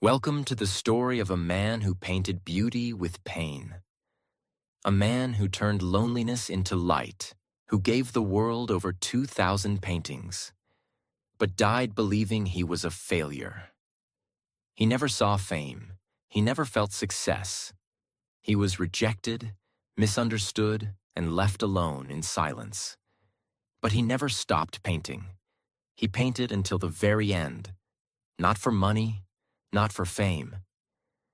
Welcome to the story of a man who painted beauty with pain. A man who turned loneliness into light, who gave the world over 2,000 paintings, but died believing he was a failure. He never saw fame. He never felt success. He was rejected, misunderstood, and left alone in silence. But he never stopped painting. He painted until the very end, not for money, not for fame,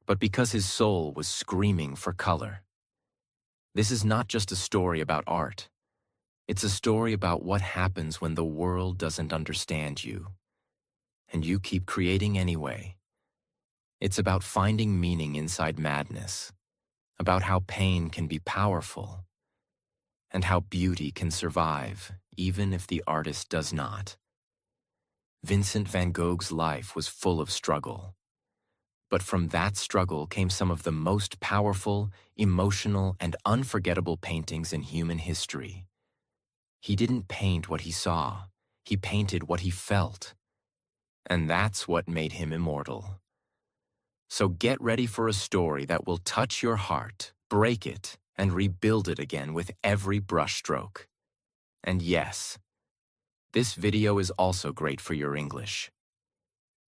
but because his soul was screaming for color. This is not just a story about art. It's a story about what happens when the world doesn't understand you, and you keep creating anyway. It's about finding meaning inside madness, about how pain can be powerful, and how beauty can survive even if the artist does not. Vincent Van Gogh's life was full of struggle. But from that struggle came some of the most powerful, emotional, and unforgettable paintings in human history. He didn't paint what he saw. He painted what he felt. And that's what made him immortal. So get ready for a story that will touch your heart, break it, and rebuild it again with every brushstroke. And yes, this video is also great for your English.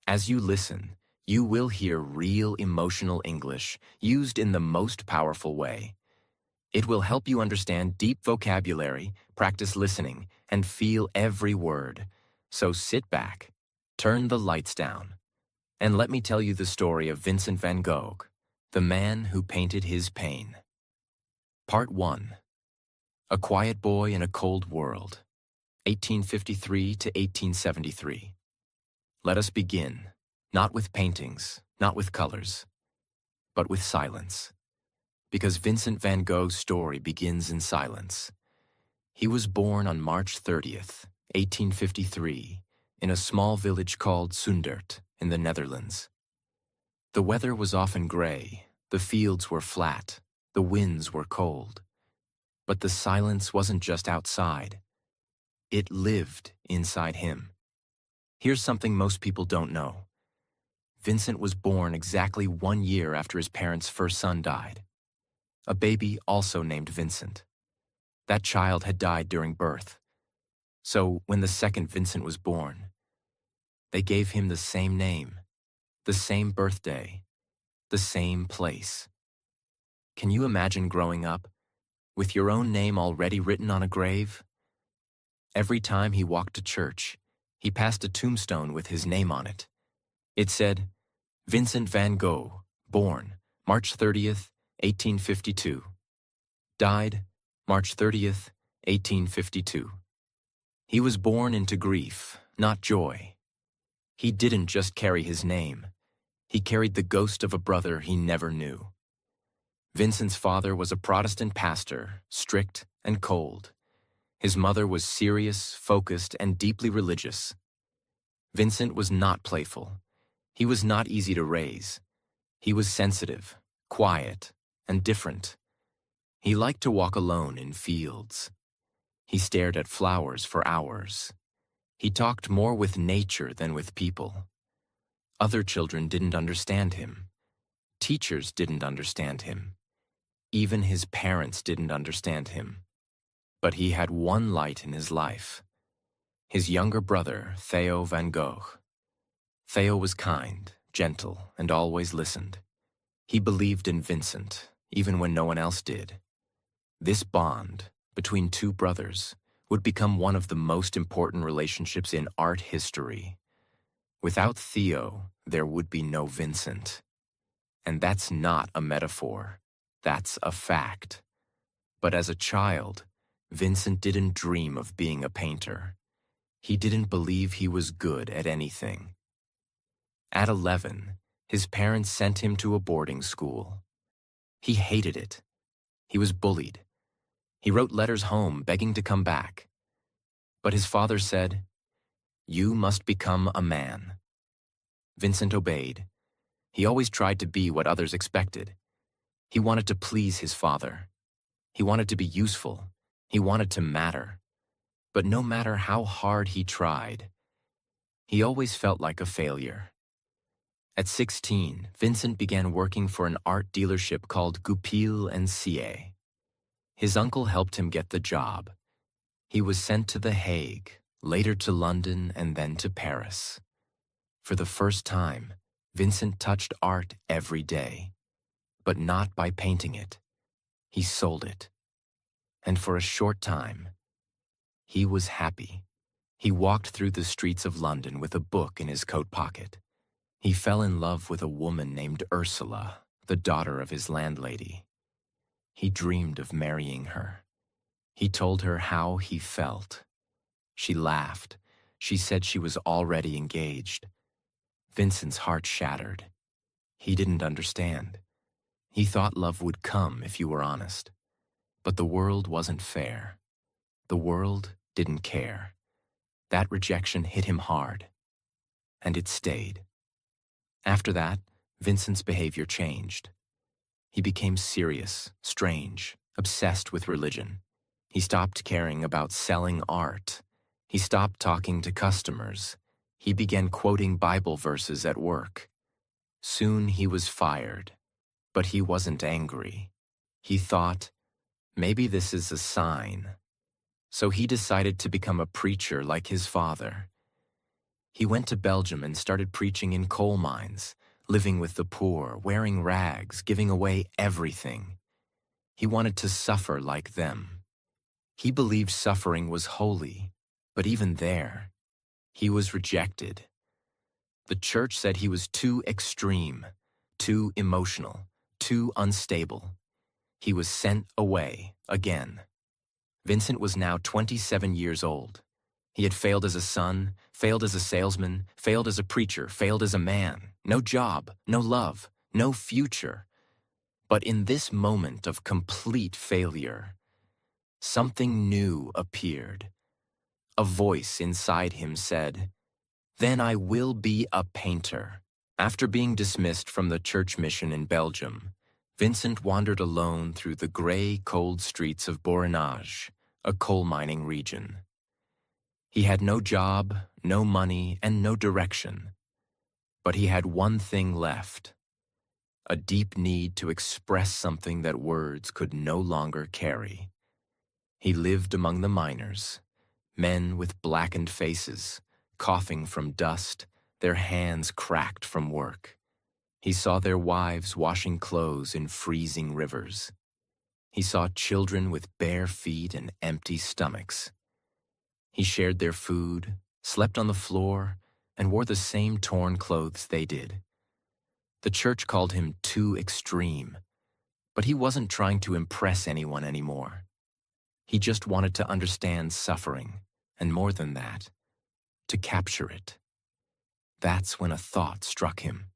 As you listen, you will hear real emotional English used in the most powerful way. It will help you understand deep vocabulary, practice listening, and feel every word. So sit back, turn the lights down, and let me tell you the story of Vincent van Gogh, the man who painted his pain. Part 1. A Quiet Boy in a Cold World, 1853 to 1873. Let us begin. Not with paintings, not with colors, but with silence. Because Vincent van Gogh's story begins in silence. He was born on March 30th, 1853, in a small village called Zundert in the Netherlands. The weather was often gray, the fields were flat, the winds were cold. But the silence wasn't just outside. It lived inside him. Here's something most people don't know. Vincent was born exactly 1 year after his parents' first son died. A baby also named Vincent. That child had died during birth. So when the second Vincent was born, they gave him the same name, the same birthday, the same place. Can you imagine growing up with your own name already written on a grave? Every time he walked to church, he passed a tombstone with his name on it. It said, Vincent van Gogh, born March 30th, 1852. Died March 30th, 1852. He was born into grief, not joy. He didn't just carry his name. He carried the ghost of a brother he never knew. Vincent's father was a Protestant pastor, strict and cold. His mother was serious, focused, and deeply religious. Vincent was not playful. He was not easy to raise. He was sensitive, quiet, and different. He liked to walk alone in fields. He stared at flowers for hours. He talked more with nature than with people. Other children didn't understand him. Teachers didn't understand him. Even his parents didn't understand him. But he had one light in his life. His younger brother, Theo van Gogh. Theo was kind, gentle, and always listened. He believed in Vincent, even when no one else did. This bond between two brothers would become one of the most important relationships in art history. Without Theo, there would be no Vincent. And that's not a metaphor. That's a fact. But as a child, Vincent didn't dream of being a painter. He didn't believe he was good at anything. At 11, his parents sent him to a boarding school. He hated it. He was bullied. He wrote letters home begging to come back. But his father said, "You must become a man." Vincent obeyed. He always tried to be what others expected. He wanted to please his father. He wanted to be useful. He wanted to matter. But no matter how hard he tried, he always felt like a failure. At 16, Vincent began working for an art dealership called Goupil and Siey. His uncle helped him get the job. He was sent to The Hague, later to London, and then to Paris. For the first time, Vincent touched art every day, but not by painting it. He sold it. And for a short time, he was happy. He walked through the streets of London with a book in his coat pocket. He fell in love with a woman named Ursula, the daughter of his landlady. He dreamed of marrying her. He told her how he felt. She laughed. She said she was already engaged. Vincent's heart shattered. He didn't understand. He thought love would come if you were honest. But the world wasn't fair. The world didn't care. That rejection hit him hard. And it stayed. After that, Vincent's behavior changed. He became serious, strange, obsessed with religion. He stopped caring about selling art. He stopped talking to customers. He began quoting Bible verses at work. Soon he was fired, but he wasn't angry. He thought, maybe this is a sign. So he decided to become a preacher like his father. He went to Belgium and started preaching in coal mines, living with the poor, wearing rags, giving away everything. He wanted to suffer like them. He believed suffering was holy, but even there, he was rejected. The church said he was too extreme, too emotional, too unstable. He was sent away again. Vincent was now 27 years old. He had failed as a son, failed as a salesman, failed as a preacher, failed as a man. No job, no love, no future. But in this moment of complete failure, something new appeared. A voice inside him said, "Then I will be a painter." After being dismissed from the church mission in Belgium, Vincent wandered alone through the gray, cold streets of Borinage, a coal mining region. He had no job, no money, and no direction. But he had one thing left: a deep need to express something that words could no longer carry. He lived among the miners, men with blackened faces, coughing from dust, their hands cracked from work. He saw their wives washing clothes in freezing rivers. He saw children with bare feet and empty stomachs. He shared their food, slept on the floor, and wore the same torn clothes they did. The church called him too extreme, but he wasn't trying to impress anyone anymore. He just wanted to understand suffering, and more than that, to capture it. That's when a thought struck him.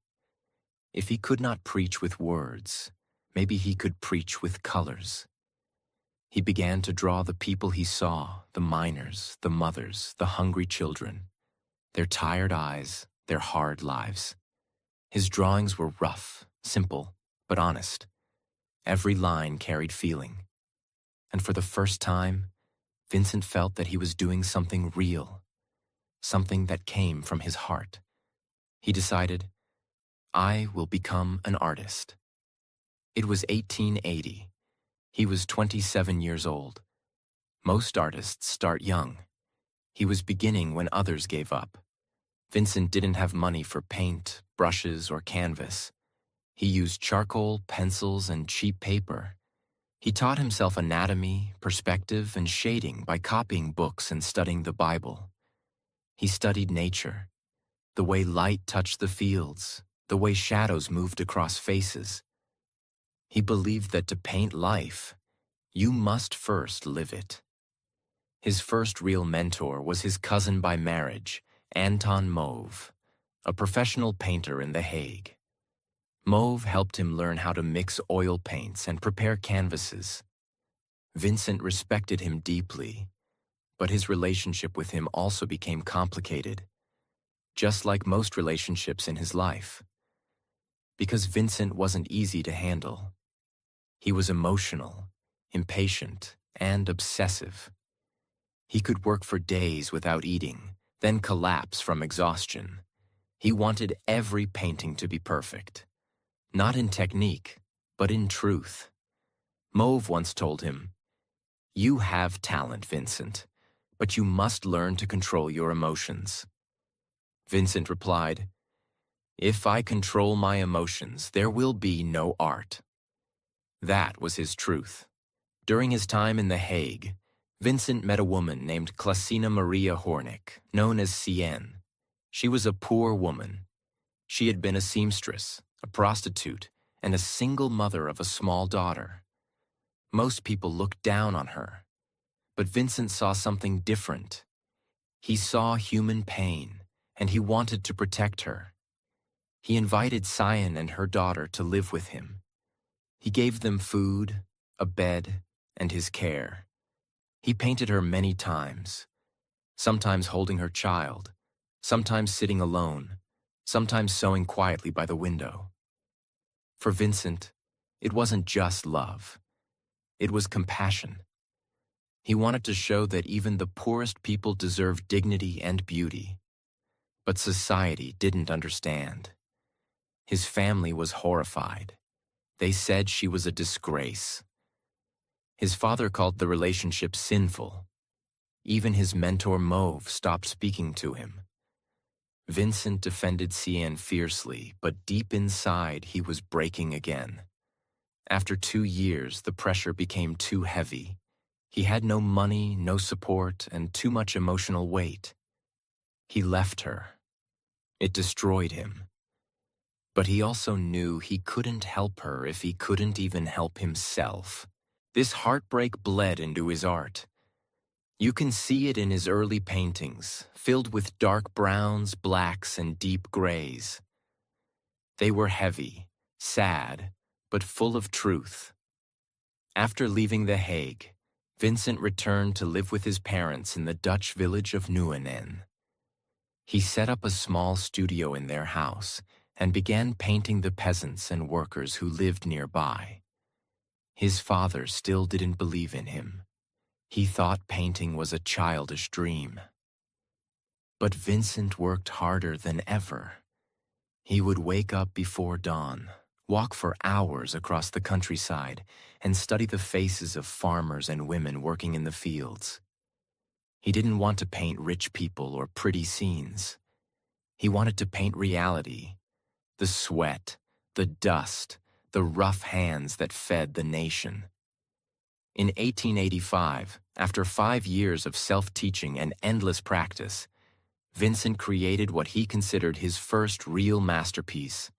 If he could not preach with words, maybe he could preach with colors. He began to draw the people he saw, the miners, the mothers, the hungry children, their tired eyes, their hard lives. His drawings were rough, simple, but honest. Every line carried feeling. And for the first time, Vincent felt that he was doing something real, something that came from his heart. He decided, I will become an artist. It was 1880. He was 27 years old. Most artists start young. He was beginning when others gave up. Vincent didn't have money for paint, brushes, or canvas. He used charcoal, pencils, and cheap paper. He taught himself anatomy, perspective, and shading by copying books and studying the Bible. He studied nature, the way light touched the fields, the way shadows moved across faces. He believed that to paint life, you must first live it. His first real mentor was his cousin by marriage, Anton Mauve, a professional painter in The Hague. Mauve helped him learn how to mix oil paints and prepare canvases. Vincent respected him deeply, but his relationship with him also became complicated, just like most relationships in his life. Because Vincent wasn't easy to handle. He was emotional, impatient, and obsessive. He could work for days without eating, then collapse from exhaustion. He wanted every painting to be perfect, not in technique, but in truth. Mauve once told him, "You have talent, Vincent, but you must learn to control your emotions." Vincent replied, "If I control my emotions, there will be no art." That was his truth. During his time in The Hague, Vincent met a woman named Clasina Maria Hornick, known as CN. She was a poor woman. She had been a seamstress, a prostitute, and a single mother of a small daughter. Most people looked down on her, but Vincent saw something different. He saw human pain, and he wanted to protect her. He invited Cyan and her daughter to live with him. He gave them food, a bed, and his care. He painted her many times, sometimes holding her child, sometimes sitting alone, sometimes sewing quietly by the window. For Vincent, it wasn't just love. It was compassion. He wanted to show that even the poorest people deserve dignity and beauty. But society didn't understand. His family was horrified. They said she was a disgrace. His father called the relationship sinful. Even his mentor Mauve stopped speaking to him. Vincent defended Cien fiercely, but deep inside he was breaking again. After 2 years, the pressure became too heavy. He had no money, no support, and too much emotional weight. He left her. It destroyed him. But he also knew he couldn't help her if he couldn't even help himself. This heartbreak bled into his art. You can see it in his early paintings, filled with dark browns, blacks, and deep grays. They were heavy, sad, but full of truth. After leaving The Hague, Vincent returned to live with his parents in the Dutch village of Nieuwenen. He set up a small studio in their house and began painting the peasants and workers who lived nearby. His father still didn't believe in him. He thought painting was a childish dream. But Vincent worked harder than ever. He would wake up before dawn, walk for hours across the countryside, and study the faces of farmers and women working in the fields. He didn't want to paint rich people or pretty scenes. He wanted to paint reality, the sweat, the dust, the rough hands that fed the nation. In 1885, after 5 years of self-teaching and endless practice, Vincent created what he considered his first real masterpiece,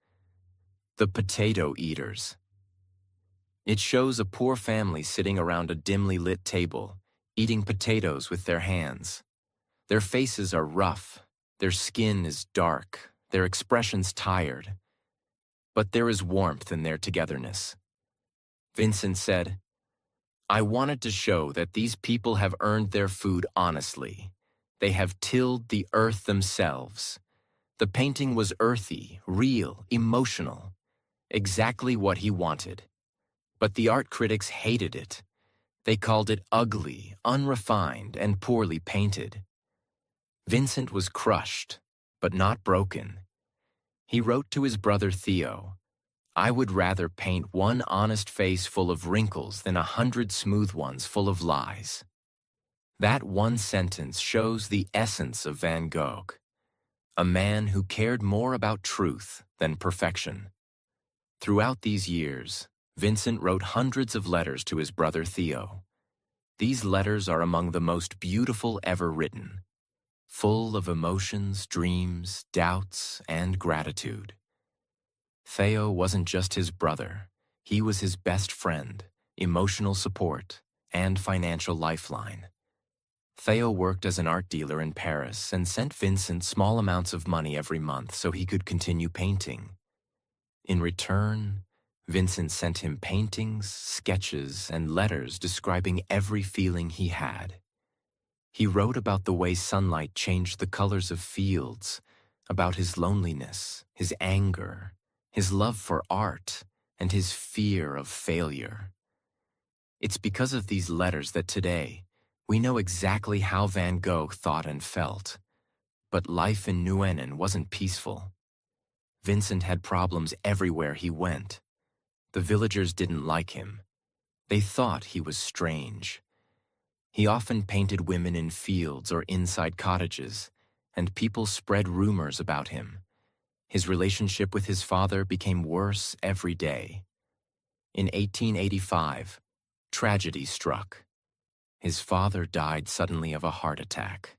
The Potato Eaters. It shows a poor family sitting around a dimly lit table, eating potatoes with their hands. Their faces are rough, their skin is dark, their expressions tired. But there is warmth in their togetherness. Vincent said, "I wanted to show that these people have earned their food honestly. They have tilled the earth themselves." The painting was earthy, real, emotional, exactly what he wanted. But the art critics hated it. They called it ugly, unrefined, and poorly painted. Vincent was crushed, but not broken. He wrote to his brother Theo, "I would rather paint one honest face full of wrinkles than 100 smooth ones full of lies." That one sentence shows the essence of Van Gogh, a man who cared more about truth than perfection. Throughout these years, Vincent wrote hundreds of letters to his brother Theo. These letters are among the most beautiful ever written, full of emotions, dreams, doubts, and gratitude. Theo wasn't just his brother. He was his best friend, emotional support, and financial lifeline. Theo worked as an art dealer in Paris and sent Vincent small amounts of money every month so he could continue painting. In return, Vincent sent him paintings, sketches, and letters describing every feeling he had. He wrote about the way sunlight changed the colors of fields, about his loneliness, his anger, his love for art, and his fear of failure. It's because of these letters that today, we know exactly how Van Gogh thought and felt. But life in Nuenen wasn't peaceful. Vincent had problems everywhere he went. The villagers didn't like him. They thought he was strange. He often painted women in fields or inside cottages, and people spread rumors about him. His relationship with his father became worse every day. In 1885, tragedy struck. His father died suddenly of a heart attack.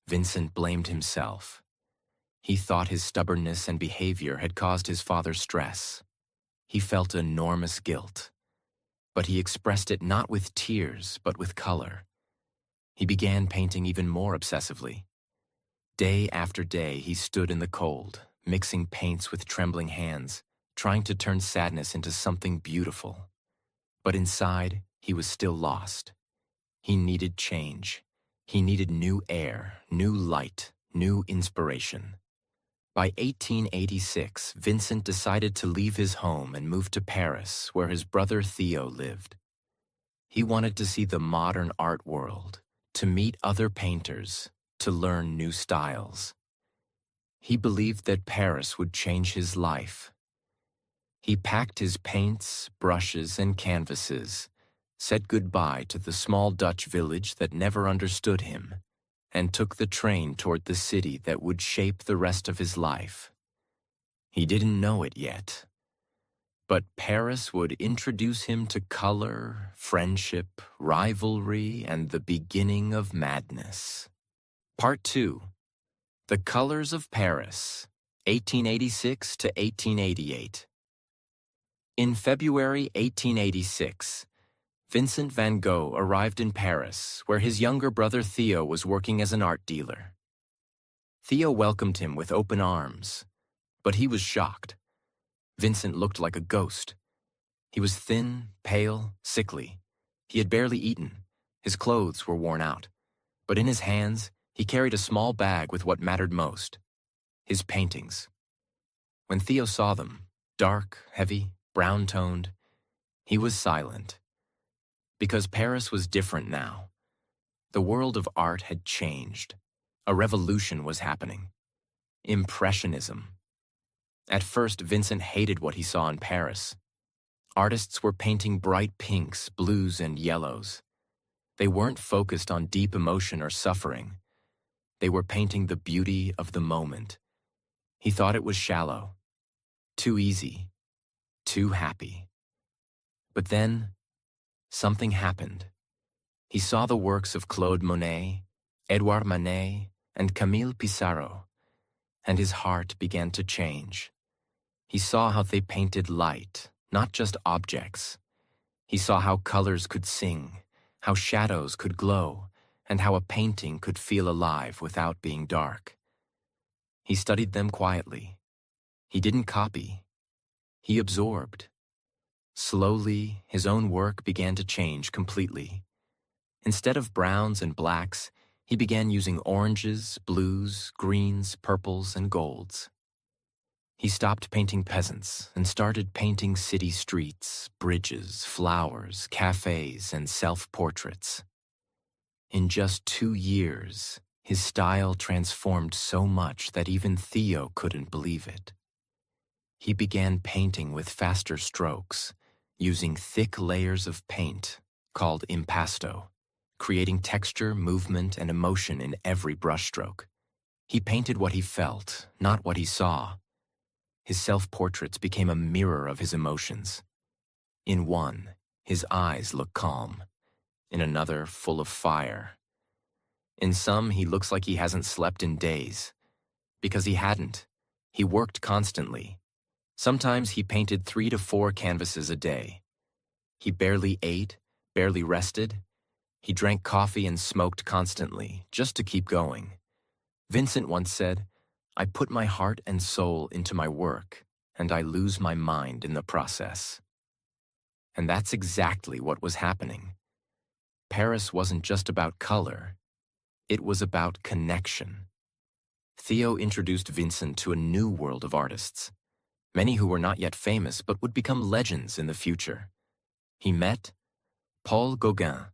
Vincent blamed himself. He thought his stubbornness and behavior had caused his father stress. He felt enormous guilt. But he expressed it not with tears, but with color. He began painting even more obsessively. Day after day, he stood in the cold, mixing paints with trembling hands, trying to turn sadness into something beautiful. But inside, he was still lost. He needed change. He needed new air, new light, new inspiration. By 1886, Vincent decided to leave his home and move to Paris, where his brother Theo lived. He wanted to see the modern art world, to meet other painters, to learn new styles. He believed that Paris would change his life. He packed his paints, brushes, and canvases, said goodbye to the small Dutch village that never understood him, and took the train toward the city that would shape the rest of his life. He didn't know it yet, but Paris would introduce him to color, friendship, rivalry, and the beginning of madness. Part 2. The Colors of Paris, 1886 to 1888. In February 1886, Vincent Van Gogh arrived in Paris, where his younger brother Theo was working as an art dealer. Theo welcomed him with open arms, but he was shocked. Vincent looked like a ghost. He was thin, pale, sickly. He had barely eaten. His clothes were worn out. But in his hands, he carried a small bag with what mattered most: his paintings. When Theo saw them, dark, heavy, brown-toned, he was silent. Because Paris was different now. The world of art had changed. A revolution was happening. Impressionism. At first, Vincent hated what he saw in Paris. Artists were painting bright pinks, blues, and yellows. They weren't focused on deep emotion or suffering. They were painting the beauty of the moment. He thought it was shallow, too easy, too happy. But then, something happened. He saw the works of Claude Monet, Edouard Manet, and Camille Pissarro, and his heart began to change. He saw how they painted light, not just objects. He saw how colors could sing, how shadows could glow, and how a painting could feel alive without being dark. He studied them quietly. He didn't copy. He absorbed. Slowly, his own work began to change completely. Instead of browns and blacks, he began using oranges, blues, greens, purples, and golds. He stopped painting peasants and started painting city streets, bridges, flowers, cafes, and self-portraits. In just 2 years, his style transformed so much that even Theo couldn't believe it. He began painting with faster strokes, using thick layers of paint, called impasto, creating texture, movement, and emotion in every brushstroke. He painted what he felt, not what he saw. His self-portraits became a mirror of his emotions. In one, his eyes look calm. In another, full of fire. In some, he looks like he hasn't slept in days. Because he hadn't. He worked constantly. Sometimes he painted 3 to 4 canvases a day. He barely ate, barely rested. He drank coffee and smoked constantly, just to keep going. Vincent once said, "I put my heart and soul into my work, and I lose my mind in the process." And that's exactly what was happening. Paris wasn't just about color. It was about connection. Theo introduced Vincent to a new world of artists, many who were not yet famous but would become legends in the future. He met Paul Gauguin,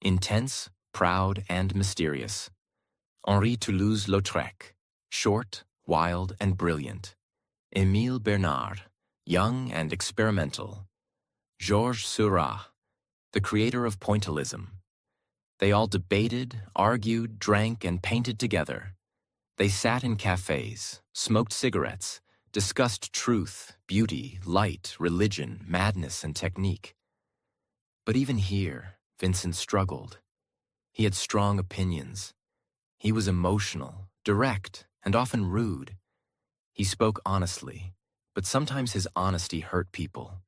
intense, proud, and mysterious. Henri Toulouse-Lautrec, short, wild, and brilliant. Émile Bernard, young and experimental. Georges Seurat, the creator of pointillism. They all debated, argued, drank, and painted together. They sat in cafes, smoked cigarettes, discussed truth, beauty, light, religion, madness, and technique. But even here, Vincent struggled. He had strong opinions. He was emotional, direct, and often rude. He spoke honestly, but sometimes his honesty hurt people.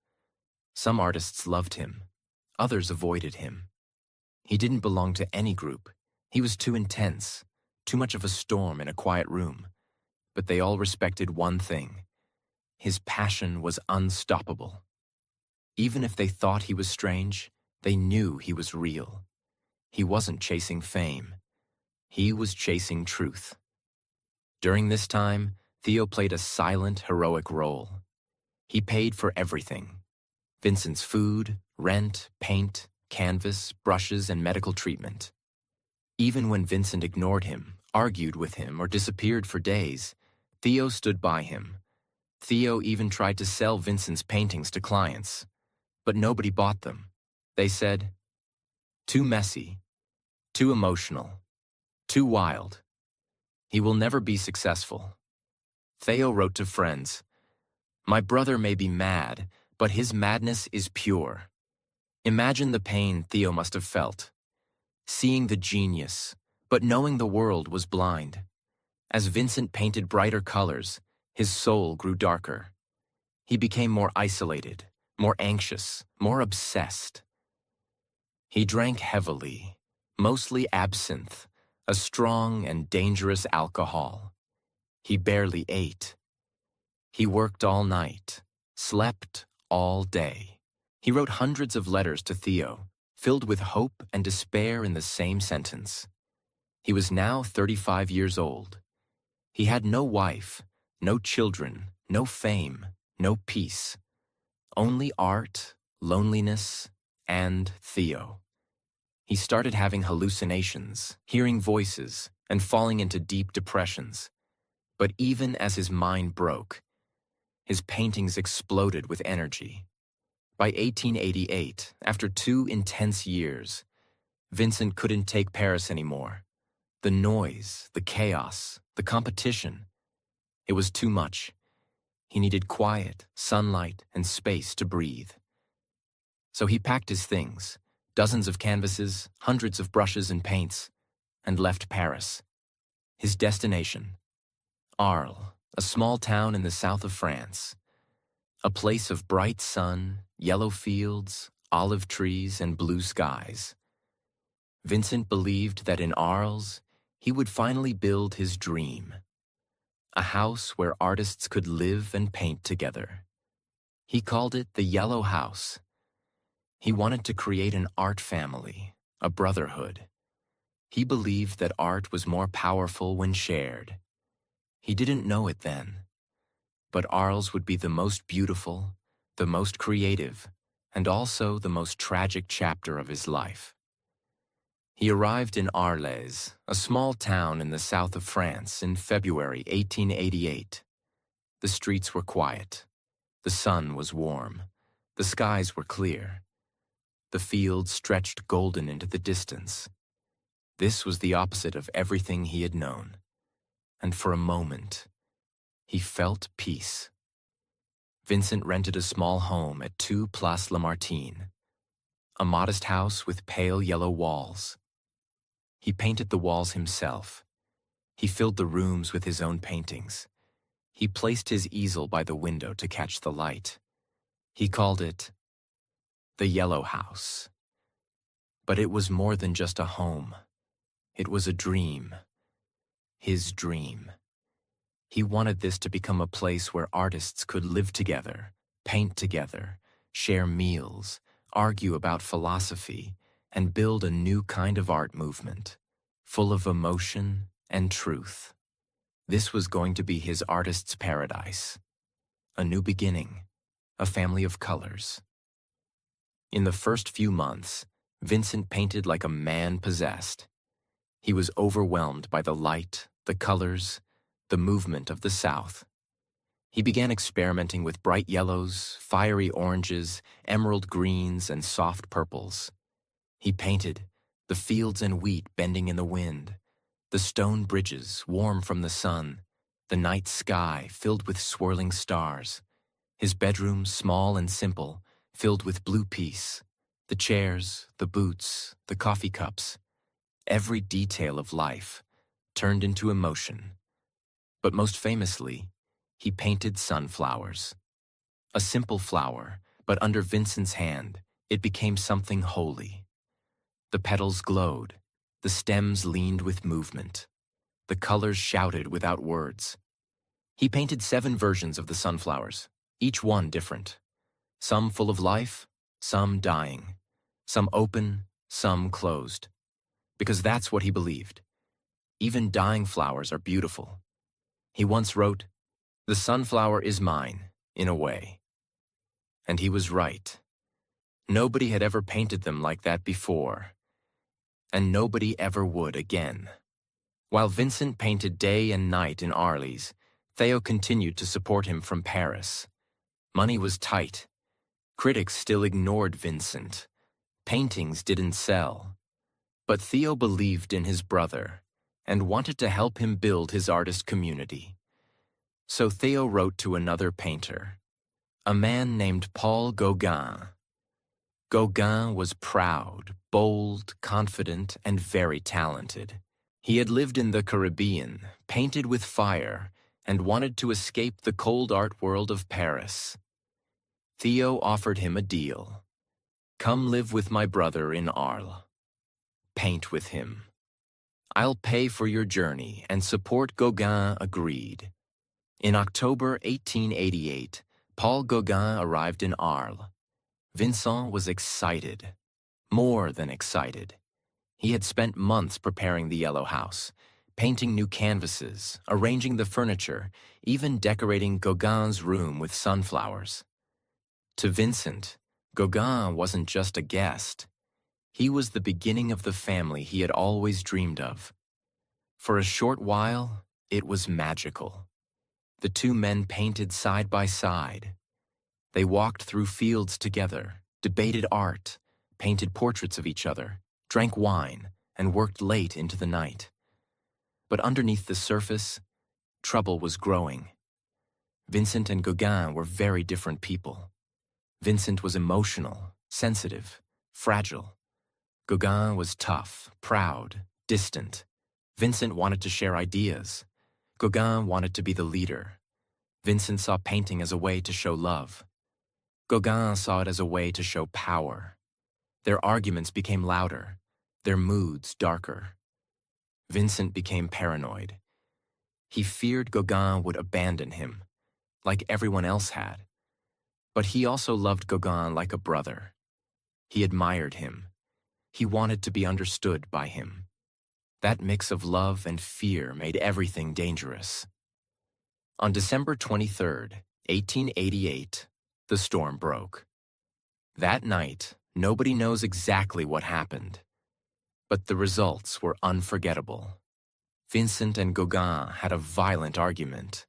Some artists loved him. Others avoided him. He didn't belong to any group. He was too intense, too much of a storm in a quiet room. But they all respected one thing. His passion was unstoppable. Even if they thought he was strange, they knew he was real. He wasn't chasing fame. He was chasing truth. During this time, Theo played a silent, heroic role. He paid for everything. Vincent's food, rent, paint, canvas, brushes, and medical treatment. Even when Vincent ignored him, argued with him, or disappeared for days, Theo stood by him. Theo even tried to sell Vincent's paintings to clients, but nobody bought them. They said, "Too messy, too emotional, too wild. He will never be successful." Theo wrote to friends, "My brother may be mad, but his madness is pure." Imagine the pain Theo must have felt, seeing the genius, but knowing the world was blind. As Vincent painted brighter colors, his soul grew darker. He became more isolated, more anxious, more obsessed. He drank heavily, mostly absinthe, a strong and dangerous alcohol. He barely ate. He worked all night, slept all day. He wrote hundreds of letters to Theo, filled with hope and despair in the same sentence. He was now 35 years old. He had no wife, no children, no fame, no peace. Only art, loneliness, and Theo. He started having hallucinations, hearing voices, and falling into deep depressions. But even as his mind broke, his paintings exploded with energy. By 1888, after 2 intense years, Vincent couldn't take Paris anymore. The noise, the chaos, the competition. It was too much. He needed quiet, sunlight, and space to breathe. So he packed his things, dozens of canvases, hundreds of brushes and paints, and left Paris. His destination, Arles, a small town in the south of France. A place of bright sun, yellow fields, olive trees, and blue skies. Vincent believed that in Arles, he would finally build his dream. A house where artists could live and paint together. He called it the Yellow House. He wanted to create an art family, a brotherhood. He believed that art was more powerful when shared. He didn't know it then. But Arles would be the most beautiful, the most creative, and also the most tragic chapter of his life. He arrived in Arles, a small town in the south of France, in February 1888. The streets were quiet. The sun was warm. The skies were clear. The fields stretched golden into the distance. This was the opposite of everything he had known. And for a moment, he felt peace. Vincent rented a small home at 2 Place Lamartine, a modest house with pale yellow walls. He painted the walls himself. He filled the rooms with his own paintings. He placed his easel by the window to catch the light. He called it the Yellow House. But it was more than just a home. It was a dream. His dream. He wanted this to become a place where artists could live together, paint together, share meals, argue about philosophy, and build a new kind of art movement, full of emotion and truth. This was going to be his artist's paradise. A new beginning, a family of colors. In the first few months, Vincent painted like a man possessed. He was overwhelmed by the light, the colors, the movement of the South. He began experimenting with bright yellows, fiery oranges, emerald greens, and soft purples. He painted the fields and wheat bending in the wind, the stone bridges warm from the sun, the night sky filled with swirling stars, his bedroom small and simple, filled with blue peace, the chairs, the boots, the coffee cups, every detail of life turned into emotion. But most famously, he painted sunflowers. A simple flower, but under Vincent's hand, it became something holy. The petals glowed, the stems leaned with movement, the colors shouted without words. He painted 7 versions of the sunflowers, each one different. Some full of life, some dying, some open, some closed. Because that's what he believed. Even dying flowers are beautiful. He once wrote, "The sunflower is mine, in a way." And he was right. Nobody had ever painted them like that before. And nobody ever would again. While Vincent painted day and night in Arles, Theo continued to support him from Paris. Money was tight. Critics still ignored Vincent. Paintings didn't sell. But Theo believed in his brother and wanted to help him build his artist community. So Theo wrote to another painter, a man named Paul Gauguin. Gauguin was proud, bold, confident, and very talented. He had lived in the Caribbean, painted with fire, and wanted to escape the cold art world of Paris. Theo offered him a deal. "Come live with my brother in Arles. Paint with him. I'll pay for your journey," and support Gauguin agreed. In October 1888, Paul Gauguin arrived in Arles. Vincent was excited, more than excited. He had spent months preparing the Yellow House, painting new canvases, arranging the furniture, even decorating Gauguin's room with sunflowers. To Vincent, Gauguin wasn't just a guest. He was the beginning of the family he had always dreamed of. For a short while, it was magical. The 2 men painted side by side. They walked through fields together, debated art, painted portraits of each other, drank wine, and worked late into the night. But underneath the surface, trouble was growing. Vincent and Gauguin were very different people. Vincent was emotional, sensitive, fragile. Gauguin was tough, proud, distant. Vincent wanted to share ideas. Gauguin wanted to be the leader. Vincent saw painting as a way to show love. Gauguin saw it as a way to show power. Their arguments became louder, their moods darker. Vincent became paranoid. He feared Gauguin would abandon him, like everyone else had. But he also loved Gauguin like a brother. He admired him. He wanted to be understood by him. That mix of love and fear made everything dangerous. On December 23rd, 1888, the storm broke. That night, nobody knows exactly what happened, but the results were unforgettable. Vincent and Gauguin had a violent argument.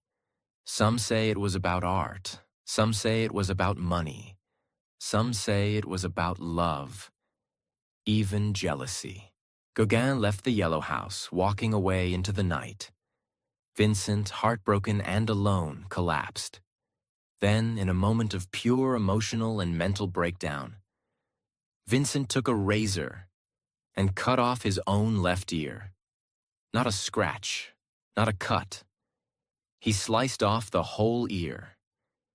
Some say it was about art. Some say it was about money. Some say it was about love. Even jealousy. Gauguin left the Yellow House, walking away into the night. Vincent, heartbroken and alone, collapsed. Then, in a moment of pure emotional and mental breakdown, Vincent took a razor and cut off his own left ear. Not a scratch, not a cut. He sliced off the whole ear.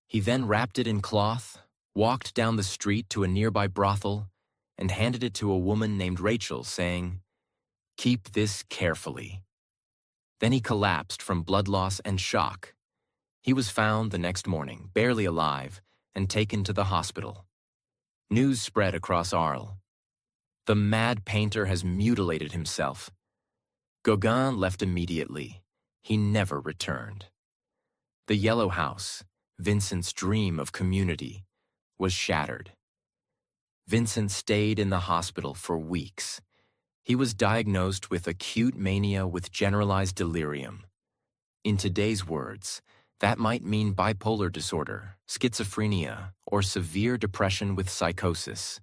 He then wrapped it in cloth, walked down the street to a nearby brothel, and handed it to a woman named Rachel, saying, "Keep this carefully." Then he collapsed from blood loss and shock. He was found the next morning, barely alive, and taken to the hospital. News spread across Arles. The mad painter has mutilated himself. Gauguin left immediately. He never returned. The Yellow House, Vincent's dream of community, was shattered. Vincent stayed in the hospital for weeks. He was diagnosed with acute mania with generalized delirium. In today's words, that might mean bipolar disorder, schizophrenia, or severe depression with psychosis.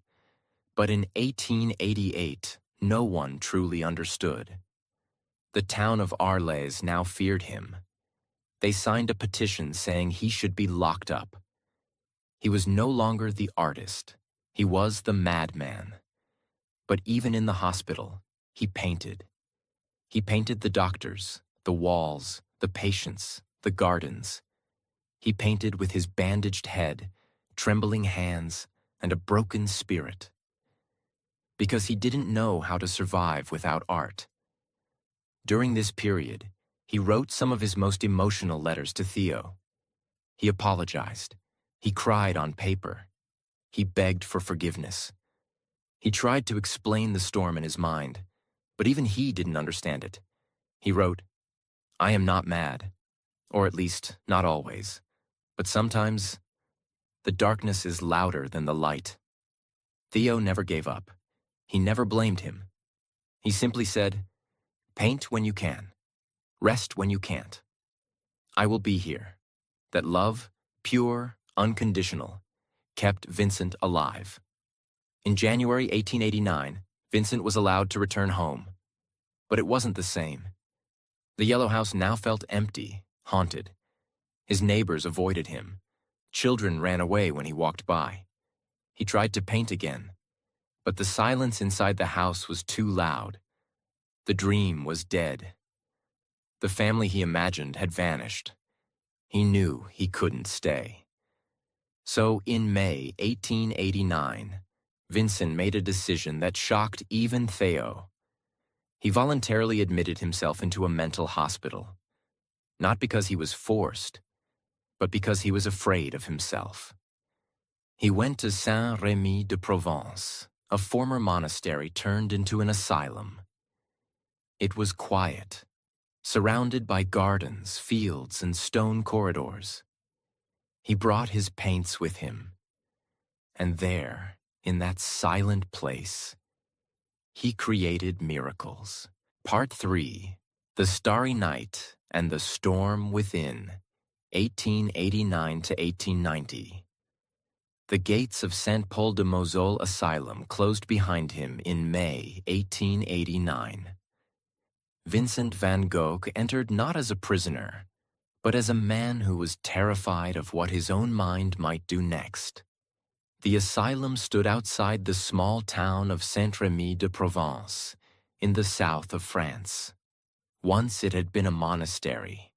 But in 1888, no one truly understood. The town of Arles now feared him. They signed a petition saying he should be locked up. He was no longer the artist. He was the madman. But even in the hospital, he painted. He painted the doctors, the walls, the patients, the gardens. He painted with his bandaged head, trembling hands, and a broken spirit. Because he didn't know how to survive without art. During this period, he wrote some of his most emotional letters to Theo. He apologized. He cried on paper. He begged for forgiveness. He tried to explain the storm in his mind, but even he didn't understand it. He wrote, "I am not mad, or at least not always, but sometimes the darkness is louder than the light." Theo never gave up. He never blamed him. He simply said, "Paint when you can. Rest when you can't. I will be here." That love, pure, unconditional, kept Vincent alive. In January 1889, Vincent was allowed to return home. But it wasn't the same. The yellow house now felt empty, haunted. His neighbors avoided him. Children ran away when he walked by. He tried to paint again, but the silence inside the house was too loud. The dream was dead. The family he imagined had vanished. He knew he couldn't stay. So in May 1889, Vincent made a decision that shocked even Theo. He voluntarily admitted himself into a mental hospital, not because he was forced, but because he was afraid of himself. He went to Saint-Rémy-de-Provence, a former monastery turned into an asylum. It was quiet, surrounded by gardens, fields, and stone corridors. He brought his paints with him, and there, in that silent place, he created miracles. Part 3, The Starry Night and the Storm Within, 1889 to 1890. The gates of Saint Paul de Moselle Asylum closed behind him in May 1889. Vincent Van Gogh entered not as a prisoner, but as a man who was terrified of what his own mind might do next. The asylum stood outside the small town of Saint-Rémy-de-Provence, in the south of France. Once it had been a monastery.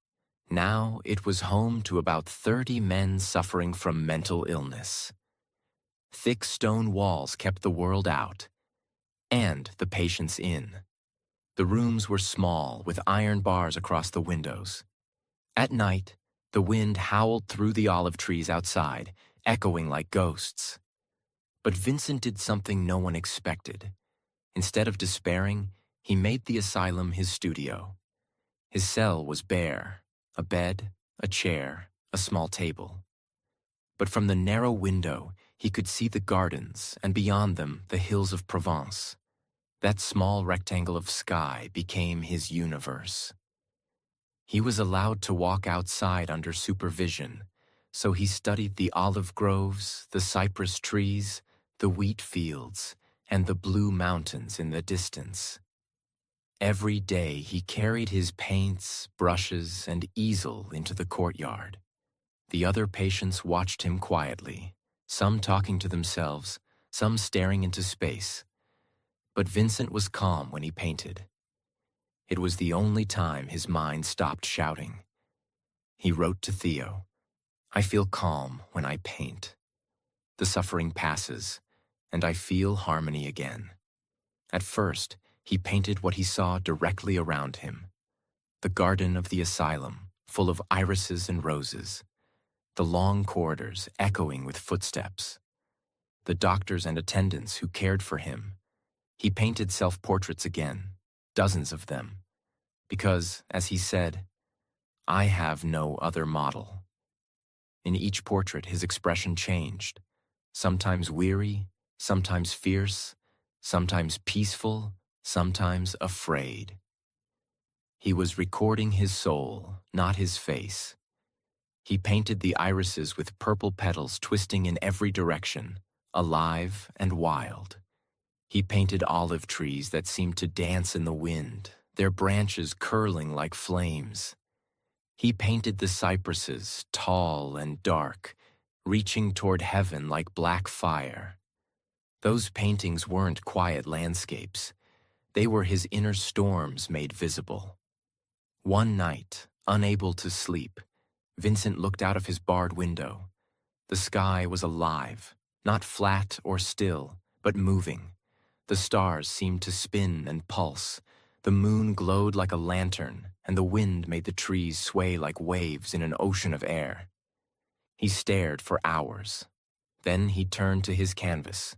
Now it was home to about 30 men suffering from mental illness. Thick stone walls kept the world out, and the patients in. The rooms were small, with iron bars across the windows. At night, the wind howled through the olive trees outside, echoing like ghosts. But Vincent did something no one expected. Instead of despairing, he made the asylum his studio. His cell was bare, a bed, a chair, a small table. But from the narrow window, he could see the gardens, and beyond them, the hills of Provence. That small rectangle of sky became his universe. He was allowed to walk outside under supervision, so he studied the olive groves, the cypress trees, the wheat fields, and the blue mountains in the distance. Every day he carried his paints, brushes, and easel into the courtyard. The other patients watched him quietly, some talking to themselves, some staring into space. But Vincent was calm when he painted. It was the only time his mind stopped shouting. He wrote to Theo, "I feel calm when I paint. The suffering passes, and I feel harmony again." At first, he painted what he saw directly around him. The garden of the asylum, full of irises and roses. The long corridors echoing with footsteps. The doctors and attendants who cared for him. He painted self-portraits again, dozens of them. Because, as he said, "I have no other model." In each portrait, his expression changed. Sometimes weary, sometimes fierce, sometimes peaceful, sometimes afraid. He was recording his soul, not his face. He painted the irises with purple petals twisting in every direction, alive and wild. He painted olive trees that seemed to dance in the wind, their branches curling like flames. He painted the cypresses, tall and dark, reaching toward heaven like black fire. Those paintings weren't quiet landscapes. They were his inner storms made visible. One night, unable to sleep, Vincent looked out of his barred window. The sky was alive, not flat or still, but moving. The stars seemed to spin and pulse. The moon glowed like a lantern, and the wind made the trees sway like waves in an ocean of air. He stared for hours. Then he turned to his canvas.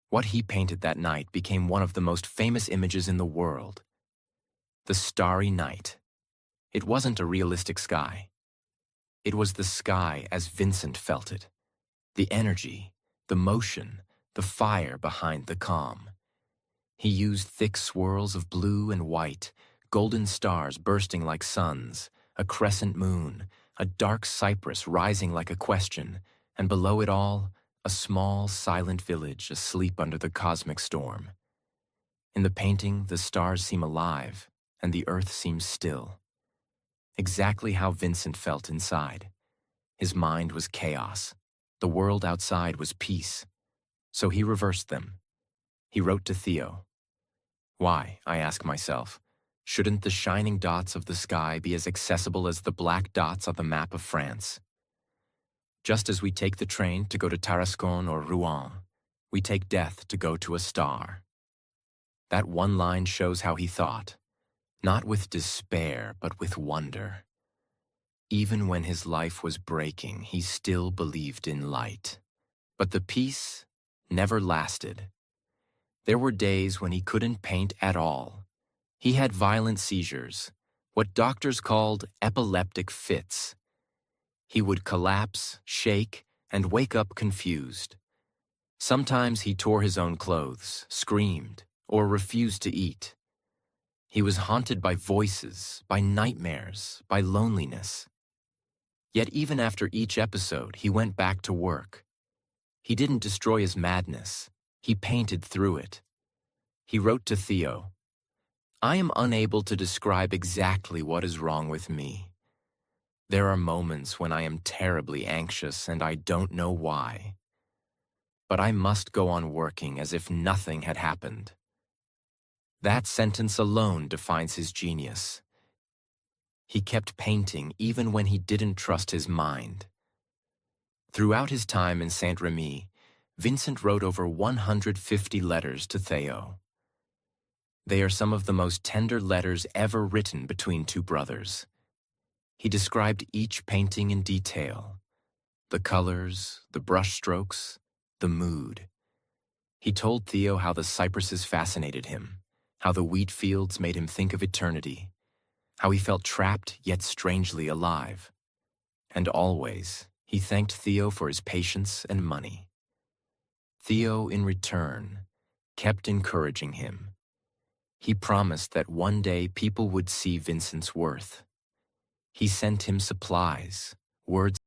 What he painted that night became one of the most famous images in the world. The starry night. It wasn't a realistic sky. It was the sky as Vincent felt it. The energy, the motion, the fire behind the calm. He used thick swirls of blue and white, golden stars bursting like suns, a crescent moon, a dark cypress rising like a question, and below it all, a small, silent village asleep under the cosmic storm. In the painting, the stars seem alive, and the earth seems still. Exactly how Vincent felt inside. His mind was chaos. The world outside was peace. So he reversed them. He wrote to Theo. Why, I ask myself, shouldn't the shining dots of the sky be as accessible as the black dots on the map of France? Just as we take the train to go to Tarascon or Rouen, we take death to go to a star. That one line shows how he thought, not with despair, but with wonder. Even when his life was breaking, he still believed in light. But the peace never lasted. There were days when he couldn't paint at all. He had violent seizures, what doctors called epileptic fits. He would collapse, shake, and wake up confused. Sometimes he tore his own clothes, screamed, or refused to eat. He was haunted by voices, by nightmares, by loneliness. Yet even after each episode, he went back to work. He didn't destroy his madness. He painted through it. He wrote to Theo, I am unable to describe exactly what is wrong with me. There are moments when I am terribly anxious and I don't know why. But I must go on working as if nothing had happened. That sentence alone defines his genius. He kept painting even when he didn't trust his mind. Throughout his time in Saint-Rémy, Vincent wrote over 150 letters to Theo. They are some of the most tender letters ever written between two brothers. He described each painting in detail, the colors, the brushstrokes, the mood. He told Theo how the cypresses fascinated him, how the wheat fields made him think of eternity, how he felt trapped yet strangely alive. And always, he thanked Theo for his patience and money. Theo, in return, kept encouraging him. He promised that one day people would see Vincent's worth. He sent him supplies, words